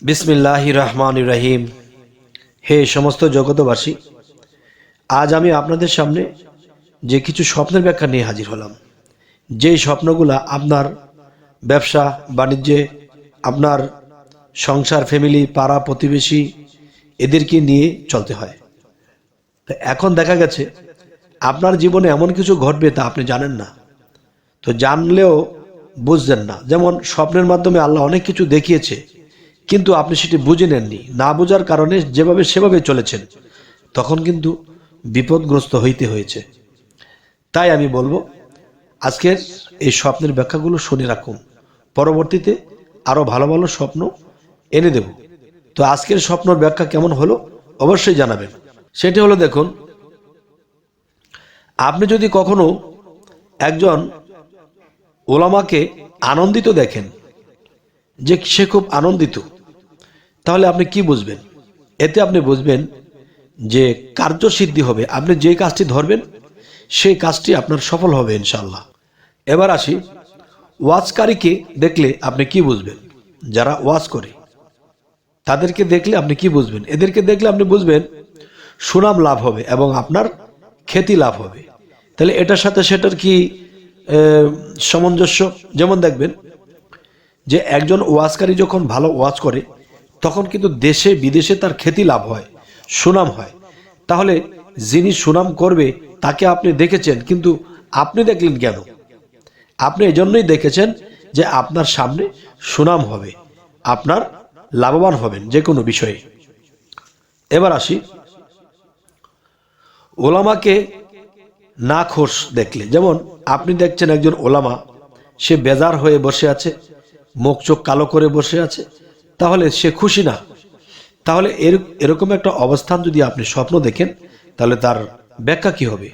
বিসমিল্লাহির রহমানির রহিম। হে সমস্ত জগতবাসী, আজ আমি আপনাদের সামনে যে কিছু স্বপ্নের ব্যাখ্যা নিয়ে হাজির হলাম। যেই স্বপ্নগুলা আপনার ব্যবসা বাণিজ্যে, আপনার সংসার, ফ্যামিলি, পাড়া প্রতিবেশী এদেরকে নিয়ে চলতে হয়। তো এখন দেখা গেছে আপনার জীবনে এমন কিছু ঘটবে তা আপনি জানেন না, তো জানলেও বুঝছেন না। যেমন স্বপ্নের মাধ্যমে আল্লাহ অনেক কিছু দেখিয়েছে, কিন্তু আপনি সেটি বুঝে নেননি। না বোঝার কারণে যেভাবে সেভাবে চলেছেন, তখন কিন্তু বিপদগ্রস্ত হইতে হয়েছে। তাই আমি বলবো, আজকের এই স্বপ্নের ব্যাখ্যাগুলো শুনে রাখুন, পরবর্তীতে আরও ভালো ভালো স্বপ্ন এনে দেব। তো আজকের স্বপ্নের ব্যাখ্যা কেমন হলো অবশ্যই জানাবেন। সেটি হলো, দেখুন, আপনি যদি কখনো একজন ওলামাকে আনন্দিত দেখেন, যে সে খুব আনন্দিত, তাহলে আপনি কি বুঝবেন? এতে আপনি বুঝবেন যে কার্যসিদ্ধি হবে। আপনি যে কাজটি ধরবেন সেই কাজটি আপনার সফল হবে ইনশাআল্লাহ। এবার আসি, ওয়াজকারীকে দেখলে আপনি কি বুঝবেন? যারা ওয়াজ করে তাদেরকে দেখলে আপনি কি বুঝবেন? এদেরকে দেখলে আপনি বুঝবেন সুনাম লাভ হবে এবং আপনার খ্যাতি লাভ হবে। তাহলে এটার সাথে সেটার কি সামঞ্জস্য? যেমন দেখবেন যে একজন ওয়াজকারী যখন ভালো ওয়াজ করে, তখন কিন্তু দেশে বিদেশে তার খ্যাতি লাভ হয়, সুনাম হয়। তাহলে যিনি সুনাম করবে তাকে আপনি দেখেছেন, কিন্তু আপনি দেখলেন কেন? আপনি এজন্যই দেখেছেন যে আপনার সামনে সুনাম হবে, আপনার লাভবান হবেন যে কোনো বিষয়ে। এবার আসি, ওলামাকে নাখোশ দেখলে, যেমন আপনি দেখছেন একজন ওলামা, সে বেজার হয়ে বসে আছে, মুখ চোখ কালো করে বসে আছে, তাহলে সে খুশি না। তাহলে এরকম একটা অবস্থান যদি আপনি স্বপ্ন দেখেন, তাহলে তার ব্যাখ্যা কি হবে?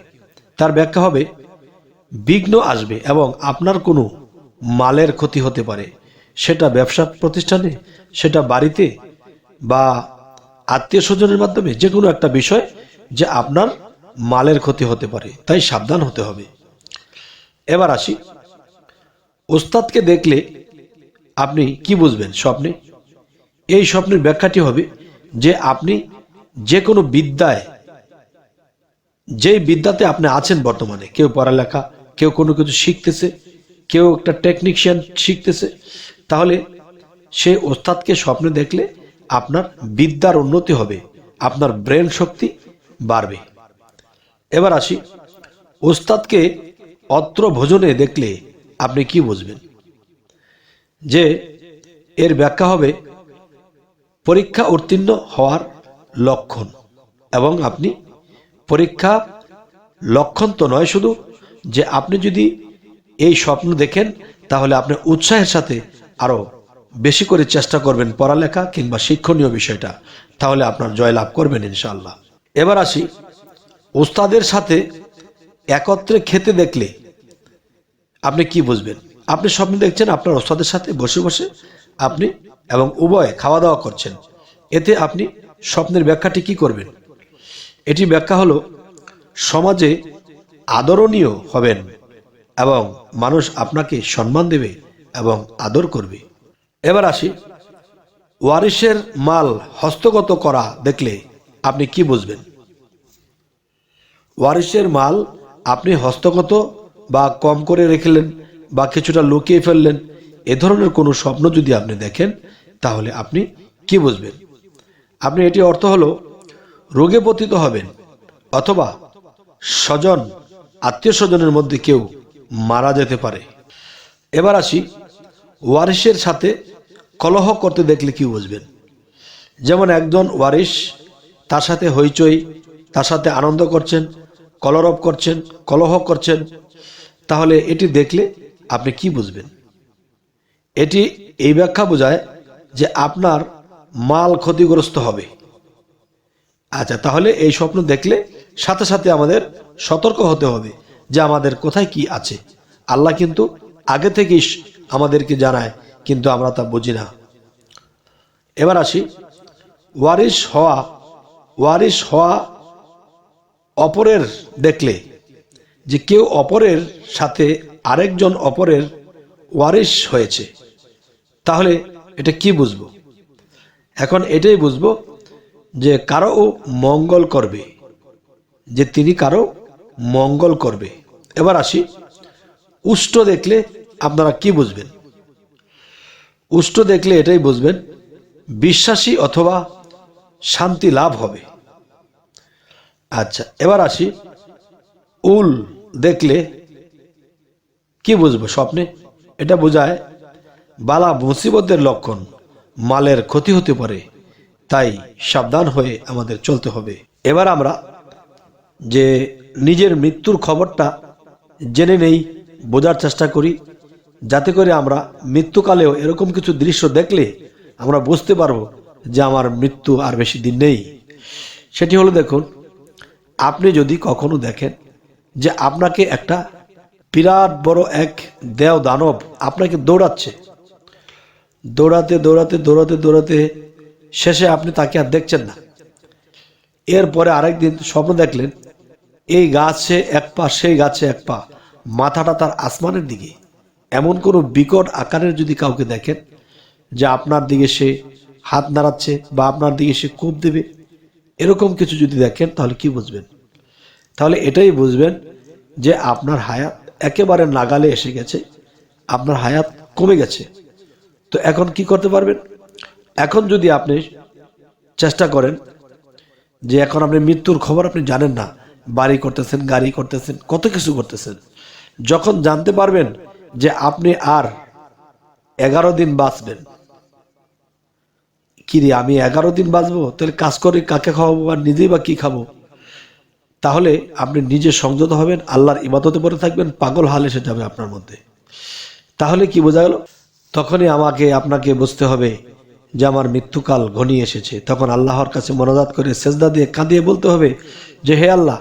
তার ব্যাখ্যা হবে বিঘ্ন আসবে এবং আপনার কোনো মালের ক্ষতি হতে পারে। সেটা ব্যবসা প্রতিষ্ঠানে, সেটা বাড়িতে, বা আত্মীয় স্বজনের মাধ্যমে, যে কোনো একটা বিষয় যে আপনার মালের ক্ষতি হতে পারে, তাই সাবধান হতে হবে। এবার আসি, ওস্তাদকে দেখলে আপনি কি বুঝবেন স্বপ্নে? এই স্বপ্নের ব্যাখ্যাটি হবে যে আপনি যে কোনো বিদ্যায়, যেই বিদ্যাতে আপনি আছেন বর্তমানে, কেউ পড়ালেখা, কেউ কোনো কিছু শিখতেছে, কেউ একটা টেকনিশিয়ান শিখতেছে, তাহলে সেই ওস্তাদকে স্বপ্নে দেখলে আপনার বিদ্যার উন্নতি হবে, আপনার ব্রেন শক্তি বাড়বে। এবার আসি, ওস্তাদকে অত্র ভোজনে দেখলে আপনি কি বুঝবেন? যে এর ব্যাখ্যা হবে পরীক্ষা উত্তীর্ণ হওয়ার লক্ষণ। এবং আপনি পরীক্ষা লক্ষণ তো নয় শুধু, যে আপনি যদি এই স্বপ্ন দেখেন, তাহলে আপনি উৎসাহের সাথে আরো বেশি করে চেষ্টা করবেন পড়ালেখা কিংবা শিক্ষণীয় বিষয়টা, তাহলে আপনার জয়লাভ করবেন ইনশাআল্লাহ। এবার আসি, ওস্তাদের সাথে একত্রে খেতে দেখলে আপনি কি বুঝবেন? আপনি স্বপ্ন দেখছেন আপনার ওস্তাদের সাথে বসে বসে আপনি এবং উভয়ে খাওয়া দাওয়া করছেন। এতে আপনি স্বপ্নের ব্যাখ্যাটি কি করবেন? এটি ব্যাখ্যা হলো সমাজে আদরণীয় হবেন এবং মানুষ আপনাকে সম্মান দেবে এবং আদর করবে। এবার আসি, ওয়ারিশের মাল হস্তগত করা দেখলে আপনি কি বুঝবেন? ওয়ারিশের মাল আপনি হস্তগত বা কম করে রেখেলেন বা কিছুটা লুকিয়ে ফেললেন, এ ধরনের কোনো স্বপ্ন যদি আপনি দেখেন, তাহলে আপনি কি বুঝবেন? আপনি এটি অর্থ হলো রোগে পতিত হবেন, অথবা স্বজন, আত্মীয় স্বজনের মধ্যে কেউ মারা যেতে পারে। এবার আসি, ওয়ারিশের সাথে কলহ করতে দেখলে কি বুঝবেন? যেমন একজন ওয়ারিশ, তার সাথে হইচই, তার সাথে আনন্দ করছেন, কলরব করছেন, কলহ করছেন, তাহলে এটি দেখলে আপনি কি বুঝবেন? এটি এই ব্যাখ্যা বোঝায় যে আপনার মাল ক্ষতিগ্রস্ত হবে। আচ্ছা, তাহলে এই স্বপ্ন দেখলে সাথে সাথে আমাদের সতর্ক হতে হবে যে আমাদের কোথায় কি আছে। আল্লাহ কিন্তু আগে থেকেই আমাদেরকে জানায়, কিন্তু আমরা তা বুঝি না। এবার আসি, ওয়ারিশ হওয়া অপরের দেখলে, যে কেউ অপরের সাথে আরেকজন অপরের ওয়ারিশ হয়েছে, তাহলে এটা কি বুঝবো? এখন এটাই বুঝবো যে কারো মঙ্গল করবে, যে তিনি কারো মঙ্গল করবে। এবার আসি, উষ্ট দেখলে আপনারা কি বুঝবেন? উষ্ট দেখলে এটাই বুঝবেন বিশ্বাসী অথবা শান্তি লাভ হবে। আচ্ছা, এবার আসি, উল দেখলে কি বুঝবো? স্বপ্নে এটা বোঝায় বালা মুসিবতের লক্ষণ, মালের ক্ষতি হতে পারে, তাই সাবধান হয়ে আমাদের চলতে হবে। এবার আমরা যে নিজের মৃত্যুর খবরটা জেনে নেই, বোঝার চেষ্টা করি, যাতে করে আমরা মৃত্যুকালেও এরকম কিছু দৃশ্য দেখলে আমরা বুঝতে পারবো যে আমার মৃত্যু আর বেশি দিন নেই। সেটি হলো, দেখুন, আপনি যদি কখনো দেখেন যে আপনাকে একটা বিরাট বড় এক দেও দানব আপনাকে দৌড়াচ্ছে, দৌড়াতে দৌড়াতে দৌড়াতে দৌড়াতে শেষে আপনি তাকে আর দেখছেন না। এরপরে আরেকদিন স্বপ্ন দেখলেন এই গাছে এক পা, সেই গাছে এক পা, মাথাটা তার আসমানের দিকে। এমন কোনো বিকট আকারের যদি কাউকে দেখেন যে আপনার দিকে সে হাত নাড়াচ্ছে বা আপনার দিকে সে কোপ দেবে, এরকম কিছু যদি দেখেন, তাহলে কি বুঝবেন? তাহলে এটাই বুঝবেন যে আপনার হায়াত একেবারে নাগালে এসে গেছে, আপনার হায়াত কমে গেছে। তো এখন কি করতে পারবেন? এখন যদি আপনি চেষ্টা করেন যে এখন আপনি মৃত্যুর খবর আপনি জানেন না, বাড়ি করতেছেন, গাড়ি করতেছেন, কত কিছু করতেছেন, যখন জানতে পারবেন যে আপনি আর 11 দিন বাঁচবেন, কি রে আমি 11 দিন বাঁচবো, তাহলে কাজ করে কাকে খাওয়াবো আর নিজেই বা কি খাবো? তাহলে আপনি নিজে সংযত হবেন, আল্লাহর ইবাদতে পড়ে থাকবেন, পাগল হাল এসে যাবে আপনার মধ্যে। তাহলে কি বোঝা গেল? তখনই আপনাকে বুঝতে হবে যে আমার মৃত্যুকাল ঘনিয়ে এসেছে। তখন আল্লাহর কাছে মোনাজাত করে সেজদা দিয়ে কাঁদিয়ে বলতে হবে যে হে আল্লাহ,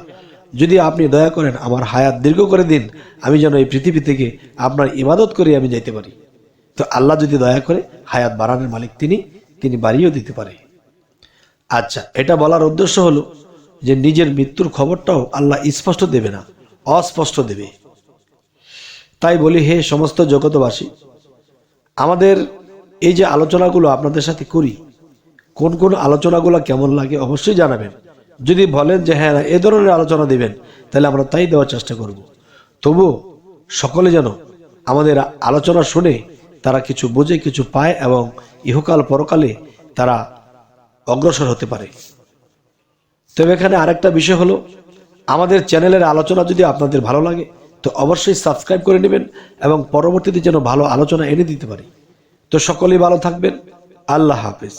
যদি আপনি দয়া করেন আমার হায়াত দীর্ঘ করে দিন, আমি যেন এই পৃথিবী থেকে আপনার ইবাদত করে আমি যাইতে পারি। তো আল্লাহ যদি দয়া করে হায়াত বাড়ানোর মালিক তিনি বাড়িয়েও দিতে পারে। আচ্ছা, এটা বলার উদ্দেশ্য হলো যে নিজের মৃত্যুর খবরটাও আল্লাহ স্পষ্ট দেবে না, অস্পষ্ট দেবে। তাই বলি, হে সমস্ত জগতবাসী, আমাদের এই যে আলোচনাগুলো আপনাদের সাথে করি, কোন কোন আলোচনাগুলো কেমন লাগে অবশ্যই জানাবেন। যদি বলেন যে হ্যাঁ এ ধরনের আলোচনা দিবেন, তাহলে আমরা তাই দেওয়ার চেষ্টা করব। তবুও সকলে যেন আমাদের আলোচনা শুনে তারা কিছু বোঝে, কিছু পায় এবং ইহকাল পরকালে তারা অগ্রসর হতে পারে। তবে এখানে আরেকটা বিষয় হলো, আমাদের চ্যানেলের আলোচনা যদি আপনাদের ভালো লাগে তো অবশ্যই সাবস্ক্রাইব করে নেবেন এবং পরবর্তীতে যেন ভালো আলোচনা এনে দিতে পারি। তো সকলেই ভালো থাকবেন। আল্লাহ হাফেজ।